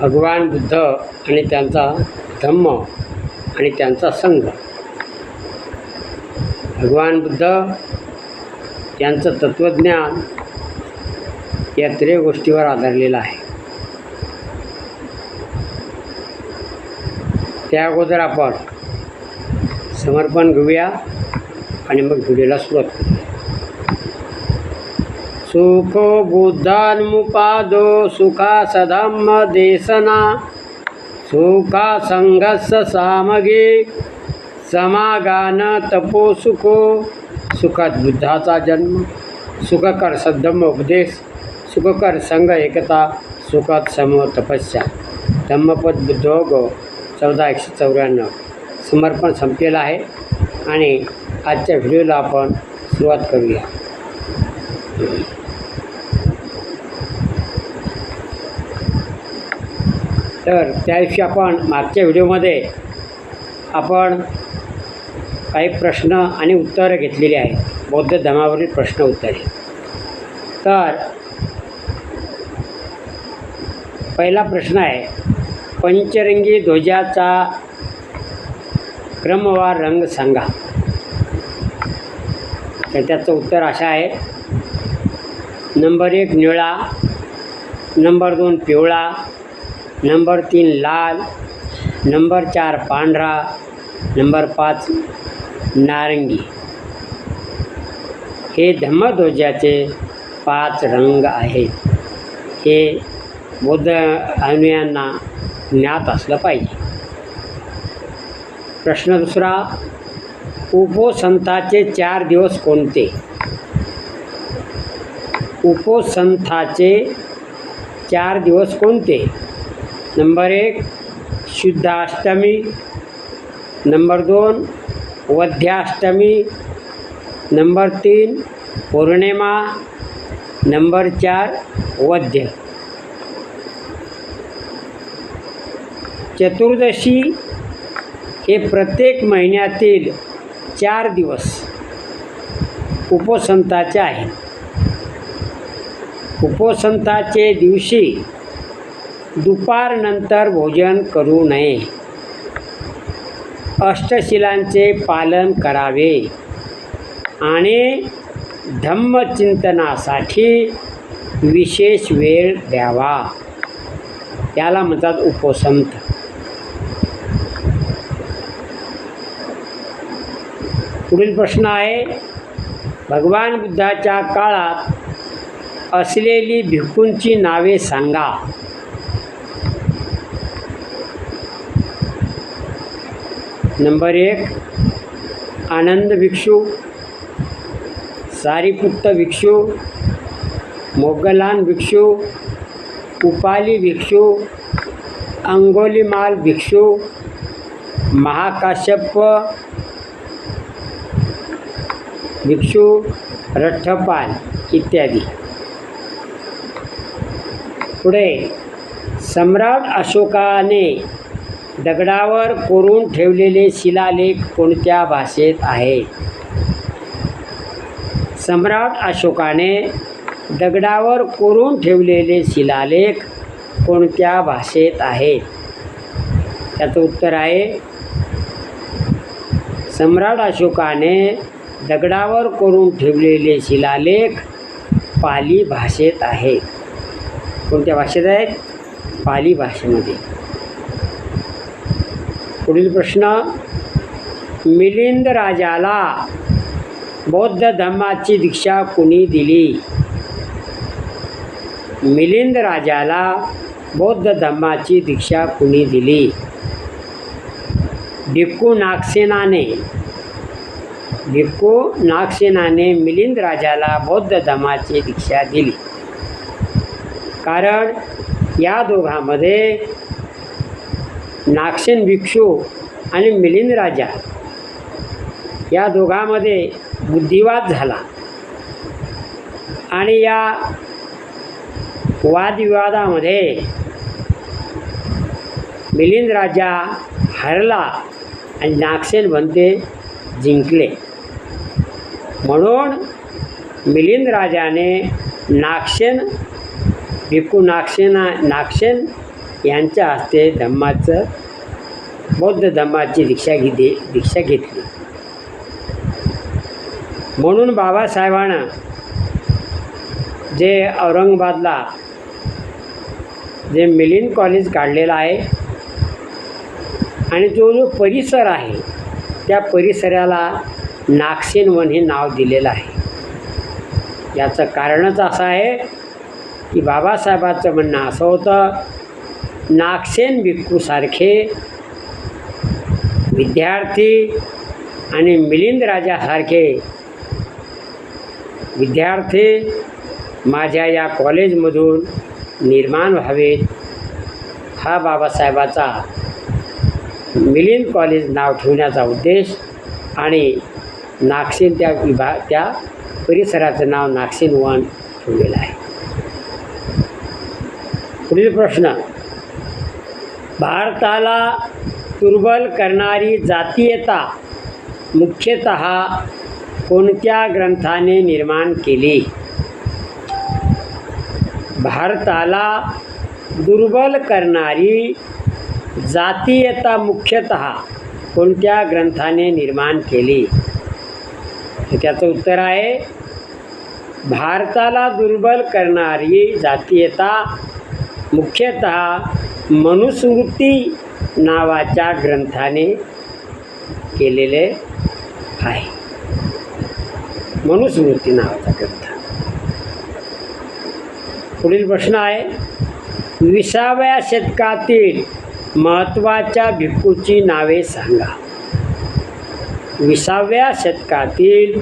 भगवान बुद्ध आणि त्यांचा धम्म आणि त्यांचा संघ. भगवान बुद्ध यांचं तत्त्वज्ञान या त्रय गोष्टीवर आधारलेलं आहे. त्या अगोदर आपण समर्पण घेऊया आणि मग व्हिडिओला सुरुवात करूया. सुखो बुद्धान्मुपादो सुखा सधम्म देशना सुखा संघस्स सामगे समागान तपो सुखो. सुखात बुद्धाचा जन्म, सुखकर सद्धम्म उपदेश, सुखकर संघ एकता, सुखात समूह तपस्या. धम्मपद बुद्धोग 14:194. समर्पण संपलेलं आहे आणि आजच्या व्हिडिओला आपण सुरुवात करूया. तर त्या दिवशी आपण मागच्या व्हिडिओमध्ये आपण काही प्रश्न आणि उत्तरं घेतलेली आहेत, बौद्ध धर्मावरील प्रश्न उत्तरे. तर पहिला प्रश्न आहे, पंचरंगी ध्वजाचा क्रमवार रंग सांगा. तर त्याचं उत्तर असं आहे, नंबर 1 निळा, नंबर 2 पिवळा, नंबर 3 लाल, नंबर 4 पांढरा, नंबर 5 नारंगी. हे धम्मध्वजाचे 5 रंग आहेत. हे बौद्ध अनुयायांना ज्ञात असलं पाहिजे. प्रश्न दुसरा, उपोषंथाचे 4 दिवस कोणते? उपोषंथाचे 4 दिवस कोणते? नंबर 1 शुद्धाष्टमी, नंबर 2 वध्याष्टमी, नंबर 3 पौर्णिमा, नंबर 4 वद्य. चतुर्दशी हे प्रत्येक महिन्यातील 4 दिवस उपोषंथाचे आहेत. उपोषंथाचे दिवशी दुपारनंतर भोजन करू नये. अष्टशिलांचे पालन करावे आणि धम्मचिंतनासाठी विशेष वेळ द्यावा. याला म्हणतात उपोषंथ. पुढील प्रश्न आहे, भगवान बुद्धाच्या काळात असलेली भिक्खूंची नावे सांगा. नंबर 1 आनंद भिक्षू, सारिपुत्त भिक्षू, मोग्गलान भिक्षू, उपाली भिक्षू, अंगुलीमाल भिक्षू, महाकाश्यप भिक्षू, रठ्ठपाल इत्यादी. पुढे, सम्राट अशोकाने दगडावर कोरून ठेवलेले शिलालेख कोणत्या भाषेत आहे? सम्राट अशोकाने दगडावर कोरून ठेवलेले शिलालेख कोणत्या भाषेत आहेत? त्याचं उत्तर आहे, सम्राट अशोकाने दगडावर कोरून ठेवलेले शिलालेख पाली भाषेत आहेत. कोणत्या भाषेत आहेत? पाली भाषेमध्ये. पुढील प्रश्न, मिलिंद राजाला बौद्ध धम्माची दीक्षा कुणी दिली? मिलिंद राजाला बौद्ध धम्माची दीक्षा कुणी दिली? भिक्खू नागसेनाने मिलिंद राजाला बौद्ध धम्माची दीक्षा दिली. कारण या दोघांमध्ये नागसेन भिक्षू आणि मिलिंद राजा या दोघांमध्ये बुद्धिवाद झाला आणि या वादविवादामध्ये मिलिंद राजा हरला आणि नागसेन बनते जिंकले. म्हणून मिलिंद राजाने नागसेन यांच्या हस्ते बौद्ध धम्माची दीक्षा घेतली. म्हणून बाबासाहेबांना जे औरंगाबादला जे मिलिंद कॉलेज काढलेलं आहे आणि जो परिसर आहे त्या परिसराला नागसेन वन हे नाव दिलेलं आहे. याचं कारणच असं आहे की बाबासाहेबांचं म्हणणं असं होतं, नागसेन भिक्खूसारखे विद्यार्थी आणि मिलिंद राजासारखे विद्यार्थी माझ्या या कॉलेजमधून निर्माण व्हावेत, हा बाबासाहेबाचा मिलिंद कॉलेज नाव ठेवण्याचा उद्देश आणि नागसेन त्या परिसराचं नाव नागसेन वन ठेवलेलं आहे. पुढील प्रश्न, भारताला दुर्बल करणारी जातीयता मुख्यतः कोणत्या ग्रंथाने निर्माण केली? भारताला दुर्बल करणारी जातीयता मुख्यतः कोणत्या ग्रंथाने निर्माण केली? त्याचं उत्तर आहे, भारताला दुर्बल करणारी जातीयता मुख्यतः मनुस्मृती नावाच्या ग्रंथाने केलेले आहे. मनुस्मृती नावाचा ग्रंथ. पुढील प्रश्न आहे, 20व्या शतकातील महत्त्वाच्या भिक्खूची नावे सांगा. 20व्या शतकातील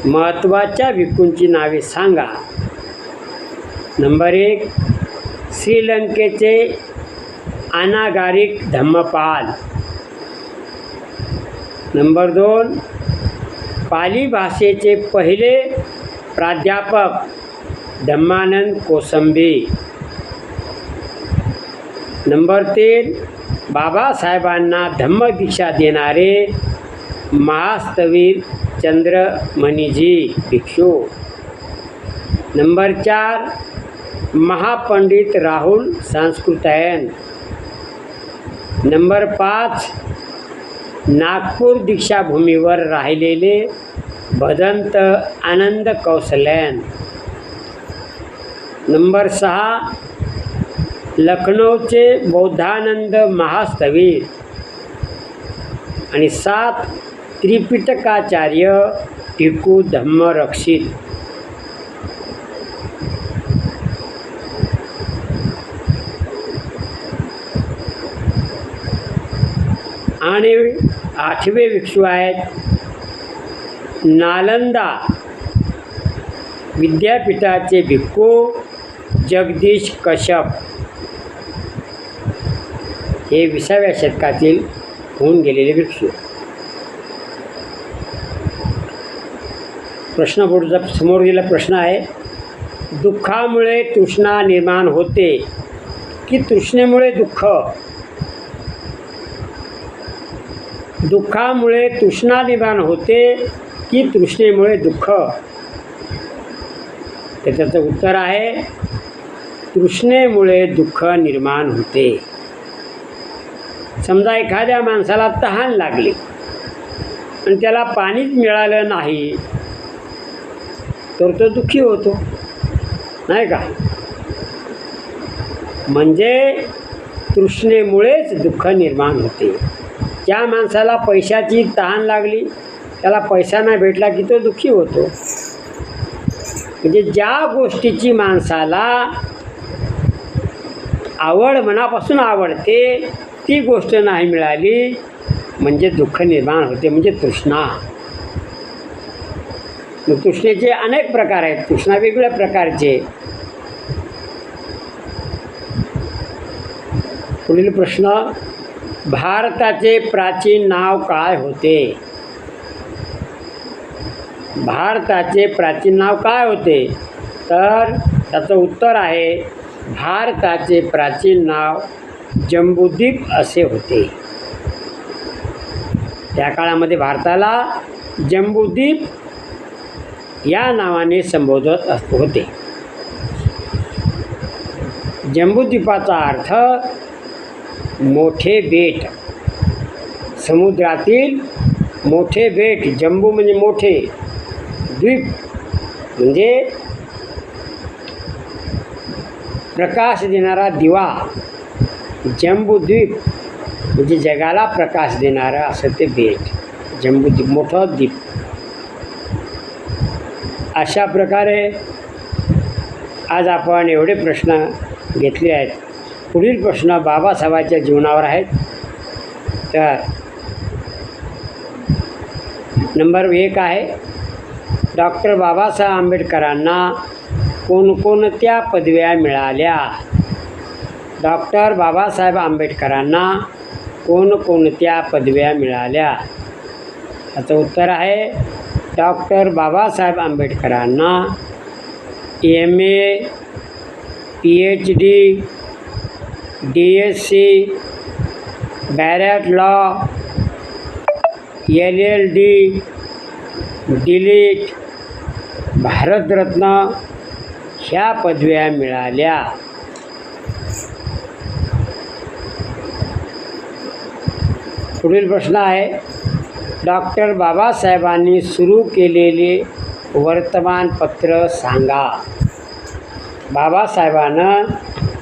महत्त्वाच्या भिक्खूंची नावे सांगा. नंबर 1, श्रीलंकेचे अनागारिक धम्मपाल. नंबर 2, पाली भाषेचे पहिले प्राध्यापक धम्मानंद कोसंबी. नंबर 3, बाबासाहेबांना धम्मदीक्षा देणारे महास्थवीर चंद्रमणीजी भिक्षू. नंबर 4, महापंडित राहुल संस्कृतायन. नंबर 5, नागपूर दीक्षाभूमीवर राहिलेले भदंत आनंद कौशल्यान. नंबर 6, लखनौचे बौद्धानंद महास्थवीर. आणि 7, त्रिपिटकाचार्य भिक्खू धम्मरक्षित. आणि 8वे भिक्षू आहेत नालंदा विद्यापीठाचे भिक्खू जगदीश कश्यप. हे 20व्या शतकातील होऊन गेलेले भिक्षू. प्रश्न पुढचा समोर गेला प्रश्न आहे, दुःखामुळे तृष्णा निर्माण होते की तृष्णेमुळे दुःख? दुःखामुळे तृष्णा निर्माण होते की तृष्णेमुळे दुःख? तर त्याचं उत्तर आहे, तृष्णेमुळे दुःख निर्माण होते. समजा एखाद्या माणसाला तहान लागली आणि त्याला पाणीच मिळालं नाही तर तो दुःखी होतो, नाही का? म्हणजे तृष्णेमुळेच दुःख निर्माण होते. ज्या माणसाला पैशाची तहान लागली, त्याला पैसा नाही भेटला की तो दुःखी होतो. म्हणजे ज्या गोष्टीची माणसाला आवड मनापासून आवडते ती गोष्ट नाही मिळाली म्हणजे दुःख निर्माण होते, म्हणजे तृष्णा. मग तृष्णेचे अनेक प्रकार आहेत, तृष्णा वेगवेगळ्या प्रकारचे. पुढील प्रश्न, भारताचे प्राचीन नाव काय होते? भारताचे प्राचीन नाव काय होते? तर त्याचं उत्तर आहे, भारताचे प्राचीन नाव जम्बूद्वीप असे होते. त्या काळामध्ये भारताला जम्बूद्वीप या नावाने संबोधत होते. जम्बूद्वीपाचा अर्थ मोठे बेट, समुद्रातील मोठे बेट. जम्बू म्हणजे मोठे, द्वीप म्हणजे प्रकाश देणारा दिवा. जम्बूद्वीप म्हणजे जगाला प्रकाश देणारं असं ते बेट, जम्बूद्वीप, मोठं द्वीप. अशा प्रकारे आज आपण एवढे प्रश्न घेतले आहेत. पुढील प्रश्न बाबासाहेबांच्या जीवनावर आहेत. तर नंबर 1 आहे, डॉक्टर बाबासाहेब आंबेडकरांना कोणकोणत्या पदव्या मिळाल्या? डॉक्टर बाबासाहेब आंबेडकरांना कोणकोणत्या पदव्या मिळाल्या? याचं उत्तर आहे, डॉक्टर बाबासाहेब आंबेडकरांना MA, PhD, DSc, beret law, LLD, delete, Bharat Ratna ह्या पदव्या मिळाल्या. पुढील प्रश्न आहे, डॉक्टर बाबासाहेबांनी सुरू केलेले वर्तमानपत्र सांगा. बाबासाहेबांनं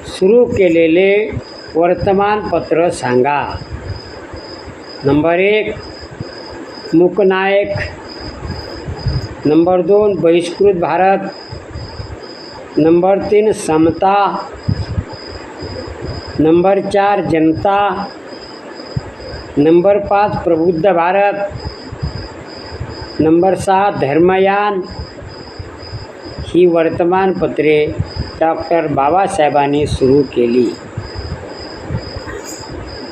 सुरू केलेले वर्तमानपत्र सांगा. नंबर 1 मूकनायक, नंबर 2 बहिष्कृत भारत, नंबर 3 समता, नंबर 4 जनता, नंबर 5 प्रबुद्ध भारत, नंबर 6 धर्मयान. ही वर्तमानपत्रे डॉक्टर बाबासाहेबांनी सुरू केली.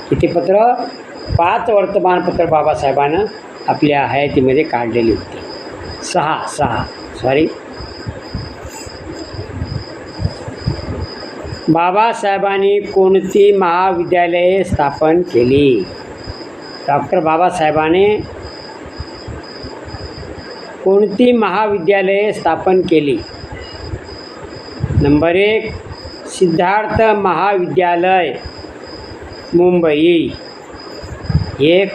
किती पत्र? 5 वर्तमानपत्र बाबासाहेबांनं आपल्या हयातीमध्ये काढलेली होती. 6 बाबासाहेबांनी कोणती महाविद्यालये स्थापन केली? डॉक्टर बाबासाहेबांनी कोणती महाविद्यालये स्थापन केली? नंबर 1 सिद्धार्थ महाविद्यालय मुंबई 1.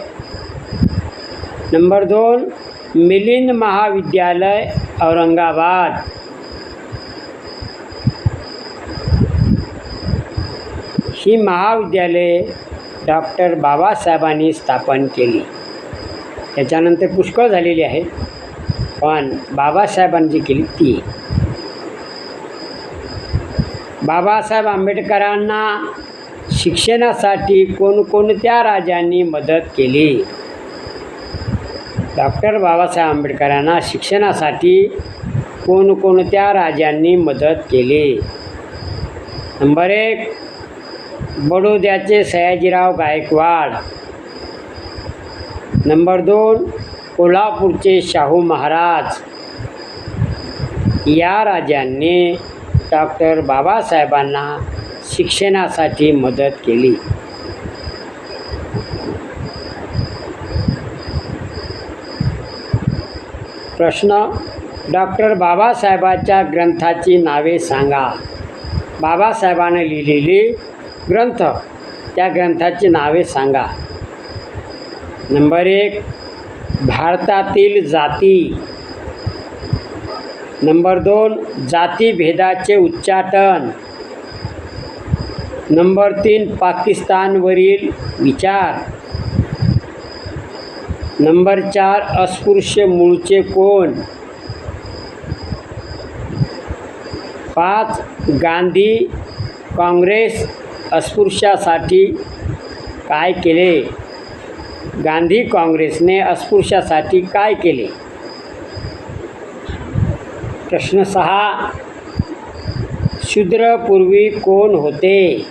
नंबर 2 मिलिंद महाविद्यालय औरंगाबाद. ही महाविद्यालये डॉक्टर बाबासाहेबांनी स्थापन केली. त्याच्यानंतर पुष्कळ झालेली आहेत, पण बाबासाहेबांनी जी केली ती. बाबासाहेब आंबेडकरांना शिक्षणासाठी कोणकोणत्या राजांनी मदत केली? डॉक्टर बाबासाहेब आंबेडकरांना शिक्षणासाठी कोणकोणत्या राजांनी मदत केली? नंबर 1 बडोद्याचे सयाजीराव गायकवाड, नंबर 2 कोल्हापूरचे शाहू महाराज. या राजांनी डॉक्टर बाबासाहेबांना शिक्षणासाठी मदत केली. प्रश्न, डॉक्टर बाबासाहेबांच्या ग्रंथाची नावे सांगा. बाबासाहेबांनी लिहिलेली ग्रंथ, त्या ग्रंथाची नावे सांगा. नंबर 1 भारतातील जाती, नंबर 2 जातीभेदाचे उच्चाटन, नंबर 3 पाकिस्तानवरील विचार, नंबर 4 अस्पृश्य मूळचे कोण, 5 गांधी काँग्रेस अस्पृश्यासाठी काय केले? गांधी काँग्रेसने अस्पृश्यासाठी काय केले? प्रश्न 6 शूद्र पूर्वी कोण होते?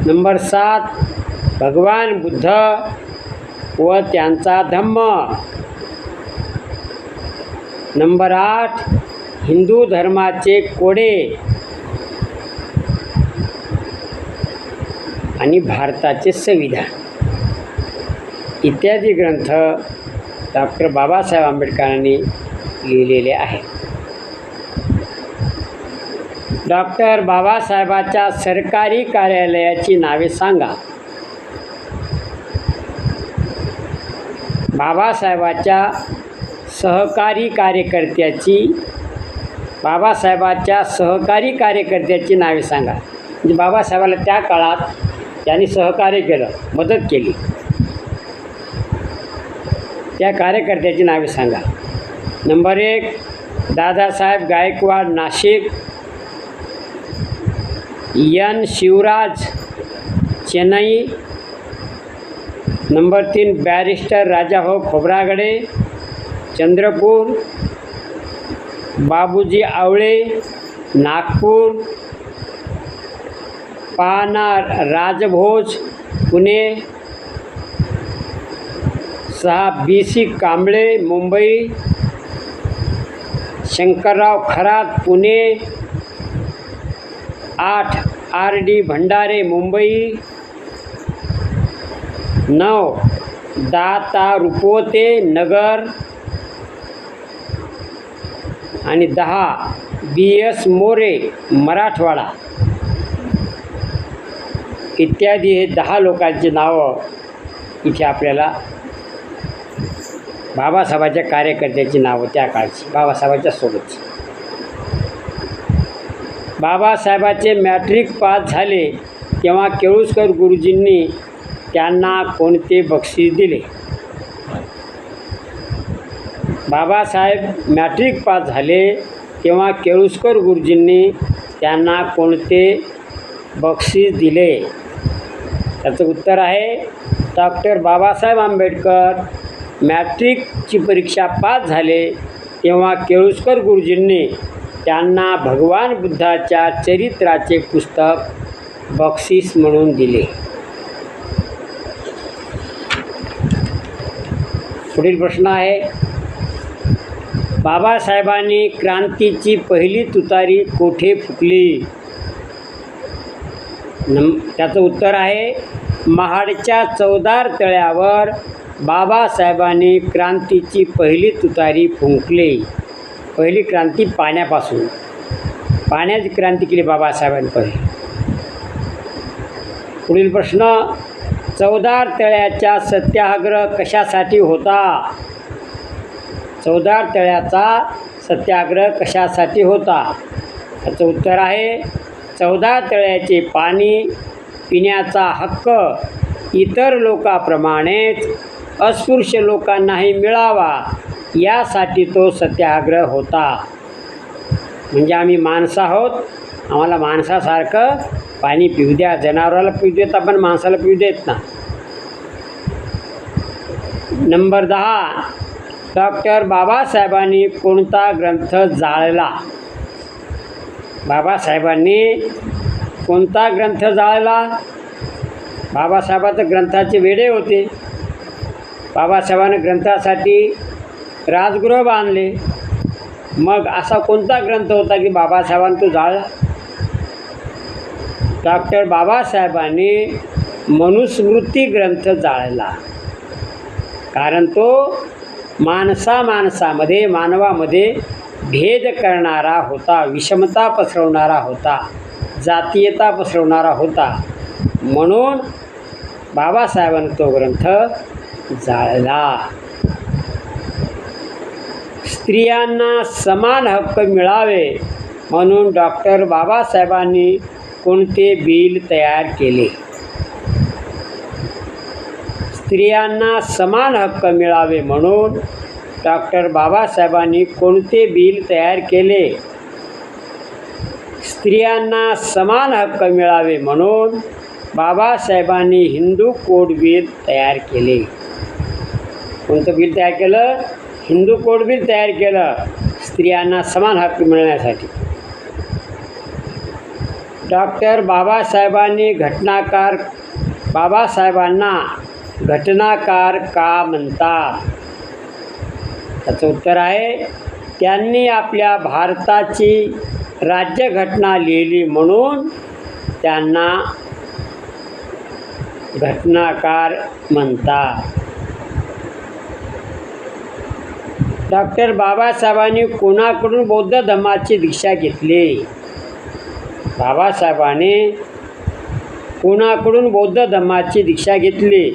नंबर 7 भगवान बुद्ध व त्यांचा धम्म. नंबर 8 हिंदू धर्माचे कोडे आणि भारताचे संविधान इत्यादी ग्रंथ डॉक्टर बाबासाहेब आंबेडकरांनी लिहिलेले आहेत. डॉक्टर बाबासाहेबांच्या सरकारी कार्यालयाची नावे सांगा. बाबासाहेबांच्या सहकारी कार्यकर्त्याची नावे सांगा. म्हणजे बाबासाहेबाला त्या काळात त्यांनी सहकार्य केलं, मदत केली, त्या कार्यकर्त्याची नावे सांगा. Number 1 Dadasaheb Gaikwad Nashik, N Shivraj Chennai. Number 3 barrister Rajabhau Khobragade Chandrapur, Babuji Awale Nagpur, पाना राजभोज पुणे. 6 BC कांबळे मुंबई, शंकरराव खरात पुणे. 8 RD भंडारे मुंबई. 9 दाता रुपवते नगर आणि 10 BS मोरे मराठवाडा इत्यादी. हे 10 लोकांची नावं इथे आपल्याला बाबासाहेबांच्या कार्यकर्त्याची नावं त्या काळची बाबासाहेबांच्या सोबतची. बाबासाहेबांचे मॅट्रिक पास झाले तेव्हा केळुस्कर गुरुजींनी त्यांना कोणते बक्षीस दिले? बाबासाहेब मॅट्रिक पास झाले तेव्हा केळुस्कर गुरुजींनी त्यांना कोणते बक्षीस दिले? त्याचं उत्तर आहे डॉक्टर बाबासाहेब आंबेडकर मॅट्रिकची परीक्षा पास झाले तेव्हा केळुस्कर गुरुजींनी त्यांना भगवान बुद्धाच्या चरित्राचे पुस्तक बक्षीस म्हणून दिले. पुढील प्रश्न आहे, बाबासाहेबांनी क्रांतीची पहिली तुतारी कोठे फुकली? त्याचं उत्तर आहे महाडच्या चवदार तळ्यावर बाबासाहेबांनी क्रांतीची पहिली तुतारी फुंकली. पहिली क्रांती पाण्यापासून, पाण्याची क्रांती केली बाबासाहेबांनी पहिली. पुढील प्रश्न, चवदार तळ्याचा सत्याग्रह कशासाठी होता? चवदार तळ्याचा सत्याग्रह कशासाठी होता? त्याचं उत्तर आहे चवदार तळ्याचे पाणी पिण्याचा हक्क इतर लोकांप्रमाणेच अस्पृश्य लोकांनाही मिळावा यासाठी तो सत्याग्रह होता. म्हणजे आम्ही माणसं आहोत, आम्हाला माणसासारखं पाणी पिऊ द्या. जनावराला पिऊ देत आपण, माणसाला पिऊ देत ना. नंबर 10 डॉक्टर बाबासाहेबांनी कोणता ग्रंथ जाळला? बाबासाहेबांनी कोणता ग्रंथ जाळला? बाबासाहेबांचं ग्रंथाचे वेडे होते. बाबासाहेबांनी ग्रंथासाठी राजगृह बांधले. मग असा कोणता ग्रंथ होता की बाबासाहेबांनी तो जाळला? डॉक्टर बाबासाहेबांनी मनुस्मृती ग्रंथ जाळला. कारण तो मानवामध्ये भेद करणारा होता, विषमता पसरवणारा होता, जातीयता पसरवणारा होता. म्हणून बाबासाहेबांनी तो ग्रंथ जाळला. स्त्रियांना समान हक्क मिळावे म्हणून डॉक्टर बाबासाहेबांनी कोणते बिल तयार केले? स्त्रियांना समान हक्क मिळावे म्हणून डॉक्टर बाबासाहेबांनी कोणते बिल तयार केले? स्त्रियांना समान हक्क मिळावे म्हणून बाबासाहेबांनी हिंदू कोड बिल तयार केले. कोणतं बिल तयार केलं? हिंदू कोड बिल तयार केलं स्त्रियांना समान हक्क मिळण्यासाठी. डॉक्टर बाबासाहेबांना घटनाकार का म्हणतात? त्याचं उत्तर आहे त्यांनी आपल्या भारताची राज्यघटना लिहिली म्हणून त्यांना घटनाकार म्हणतात. डॉक्टर बाबासाहेबांनी कोणाकडून बौद्ध धर्माची दीक्षा घेतली? बाबासाहेबांनी कुणाकडून बौद्ध धम्माची दीक्षा घेतली?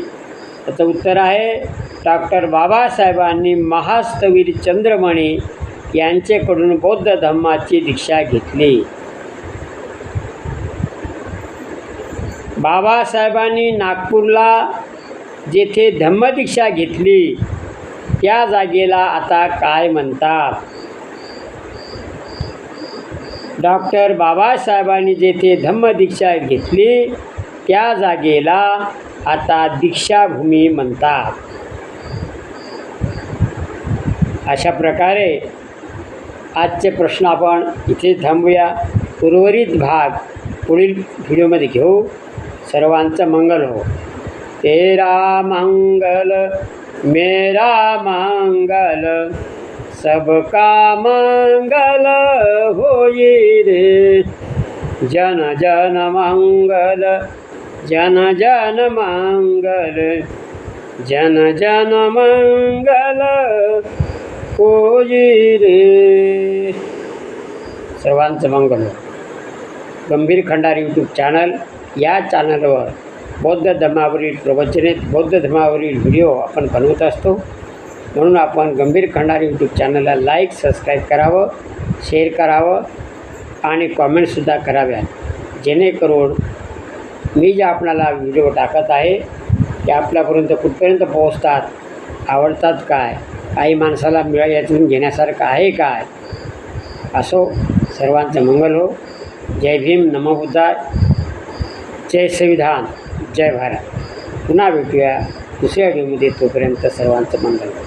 त्याचं उत्तर आहे डॉक्टर बाबासाहेबांनी महास्तवीर चंद्रमणी यांचेकडून बौद्ध धम्माची दीक्षा घेतली. बाबासाहेबांनी नागपूरला जेथे धम्मदीक्षा घेतली त्या जागेला आता काय म्हणतात? डॉक्टर बाबासाहेबांनी जेथे धम्मदीक्षा घेतली त्या जागेला आता दीक्षाभूमी म्हणतात. अशा प्रकारे आजचे प्रश्न आपण इथे थांबूया. उर्वरित भाग पुढील व्हिडिओमध्ये घेऊ. सर्वांचं मंगल हो. तेरा मंगल मेरा मंगल सबका मंगल होई रे. जन जन मंगल जन जन मंगल जन जन मंगल होई रे. सर्वांचं मंगल हो. गंभीर खंडारी यूट्यूब चॅनल, या चॅनलवर बौद्ध धर्मावरील प्रवचने, बौद्ध धर्मावरील व्हिडिओ आपण बनवत असतो. म्हणून आपण गंभीर खंडारी यूट्यूब चॅनलला लाईक, सबस्क्राईब करावं, शेअर करावं आणि कॉमेंटसुद्धा कराव्यात, जेणेकरून मी जे आपणाला व्हिडिओ टाकत आहे ते आपल्यापर्यंत कुठपर्यंत पोहोचतात, आवडतात काय, काही माणसाला यातून घेण्यासारखं आहे काय. असो. सर्वांचं मंगल हो. जय भीम, नमो बुद्धाय, जय संविधान, जय भारत. पुन्हा भेटूया दुसऱ्या व्हिडिओमध्ये. तोपर्यंत सर्वांचं मंगल हो.